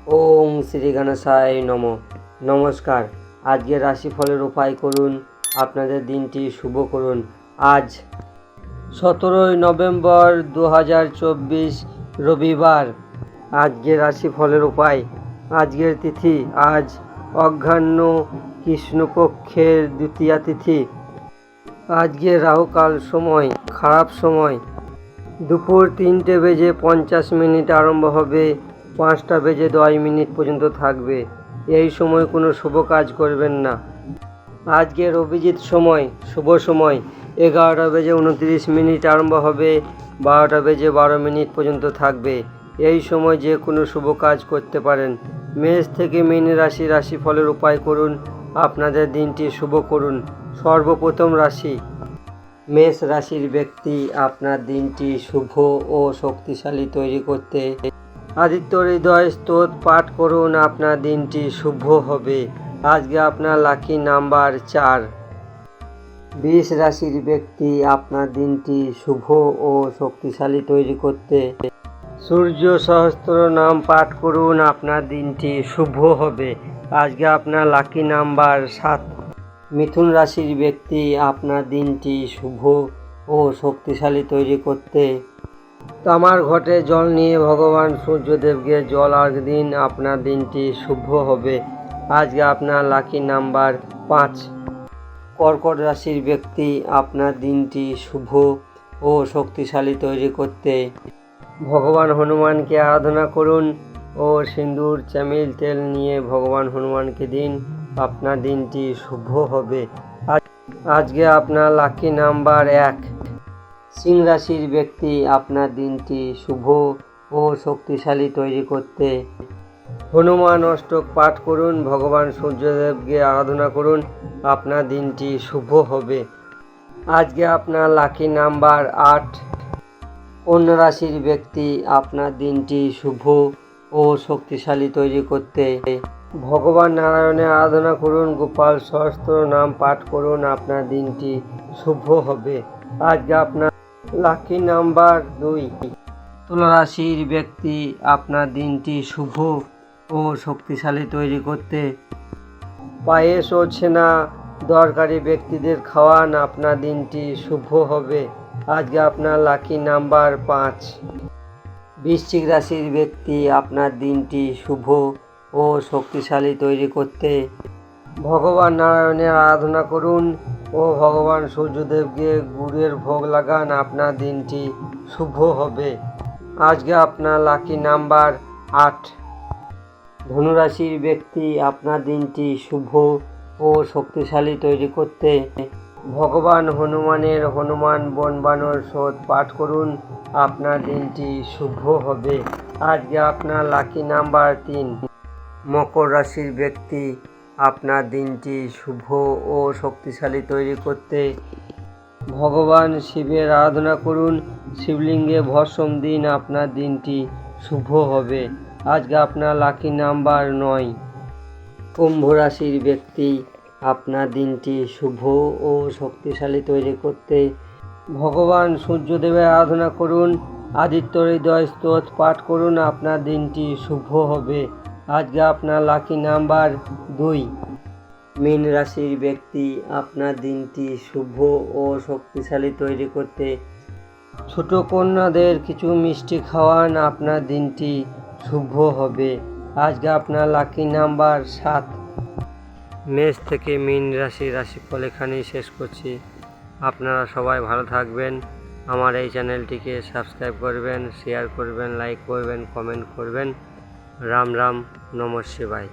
ওম শ্রী গণেশায় নমঃ। নমস্কার। আজকের রাশিফলের উপায় করুন, আপনাদের দিনটি শুভ করুন। আজ 17 নভেম্বর 2024 রবিবার। আজকের রাশিফলের উপায়। আজকের তিথি আজ অঘ্রাণ কৃষ্ণপক্ষের দ্বিতীয়া তিথি। আজকে রাহুকাল সময় খারাপ সময় দুপুর 3:50 আরম্ভ হবে, 5:10 পর্যন্ত থাকবে। এই সময় কোনো শুভ কাজ করবেন না। আজকের অভিজিৎ সময় শুভ সময় 11:29 আরম্ভ হবে, 12:12 পর্যন্ত থাকবে। এই সময় যে কোনো শুভ কাজ করতে পারেন। মেষ থেকে মীন রাশিফলের উপায় করুন, আপনাদের দিনটি শুভ করুন। সর্বপ্রথম রাশি মেষ রাশির ব্যক্তি, আপনার দিনটি শুভ ও শক্তিশালী তৈরি করতে আদিত্য হৃদয় স্তোত্র পাঠ করুন, আপনার দিনটি শুভ হবে। আজকে আপনার লাকি নাম্বার 4। বৃষ রাশির ব্যক্তি, আপনার দিনটি শুভ ও শক্তিশালী তৈরি করতে সূর্য সহস্র নাম পাঠ করুন, আপনার দিনটি শুভ হবে। আজকে আপনার লাকি নাম্বার 7। মিথুন রাশির ব্যক্তি, আপনার দিনটি শুভ ও শক্তিশালী তৈরি করতে তামার ঘটে জল নিয়ে ভগবান সূর্যদেবকে জল আর্ঘ্য দিন, আপনার দিনটি শুভ হবে। আজকে আপনার লাকি নাম্বার 5। কর্কট রাশির ব্যক্তি, আপনার দিনটি শুভ ও শক্তিশালী তৈরি করতে ভগবান হনুমানকে আরাধনা করুন ও সিঁদুর চামিল তেল নিয়ে ভগবান হনুমানকে দিন, আপনার দিনটি শুভ হবে। আজকে আপনার লাকি নাম্বার 1। সিংহ রাশির ব্যক্তি, আপনার দিনটি শুভ ও শক্তিশালী তৈরি করতে হনুমান অষ্টক পাঠ করুন, ভগবান সূর্যদেবকে আরাধনা করুন, আপনার দিনটি শুভ হবে। আজকে আপনার লাকি নাম্বার 8। কন্যা রাশির ব্যক্তি, আপনার দিনটি শুভ ও শক্তিশালী তৈরি করতে ভগবান নারায়ণের আরাধনা করুন, গোপাল সহস্র নাম পাঠ করুন, আপনার দিনটি শুভ হবে। আজকে আপনার লাকি নাম্বার 2। তুলা রাশির ব্যক্তি, আপনার দিনটি শুভ ও শক্তিশালী তৈরি করতে পায়েস ও ছেনা দরকারি ব্যক্তিদের খাওয়ান, আপনার দিনটি শুভ হবে। আজকে আপনার লাকি নাম্বার 5। বৃশ্চিক রাশির ব্যক্তি, আপনার দিনটি শুভ ও শক্তিশালী তৈরি করতে ভগবান নারায়ণের আরাধনা করুন ও ভগবান সূর্যদেবকে গুড়ের ভোগ লাগান, আপনার দিনটি শুভ হবে। আজকে আপনার লাকি নাম্বার 8। ধনুরাশির ব্যক্তি, আপনার দিনটি শুভ ও শক্তিশালী তৈরি করতে ভগবান হনুমানের হনুমান বনবানর শোধ পাঠ করুন, আপনার দিনটি শুভ হবে। আজকে আপনার লাকি নাম্বার 3। মকর রাশির ব্যক্তি, আপনার দিনটি শুভ ও শক্তিশালী তৈরি করতে ভগবান শিবের আরাধনা করুন, শিবলিঙ্গে ভস্ম দিন, আপনার দিনটি শুভ হবে। আজকে আপনার লাকি নাম্বার 9। কুম্ভ রাশির ব্যক্তি, আপনার দিনটি শুভ ও শক্তিশালী তৈরি করতে ভগবান সূর্যদেবের আরাধনা করুন, আদিত্য হৃদয় স্তোত্র পাঠ করুন, আপনার দিনটি শুভ হবে। আজকে আপনার লাকি নাম্বার 2। মীন রাশির ব্যক্তি, আপনার দিনটি শুভ ও শক্তিশালী তৈরি করতে ছোট কন্যাদের কিছু মিষ্টি খাওয়ান, আপনার দিনটি শুভ হবে। আজকে আপনার লাকি নাম্বার 7। মেষ থেকে মীন রাশিফল এখানেই শেষ করছি। আপনারা সবাই ভালো থাকবেন। আমার এই চ্যানেলটিকে সাবস্ক্রাইব করবেন, শেয়ার করবেন, লাইক করবেন, কমেন্ট করবেন। রাম রাম, নমঃ শিবায়।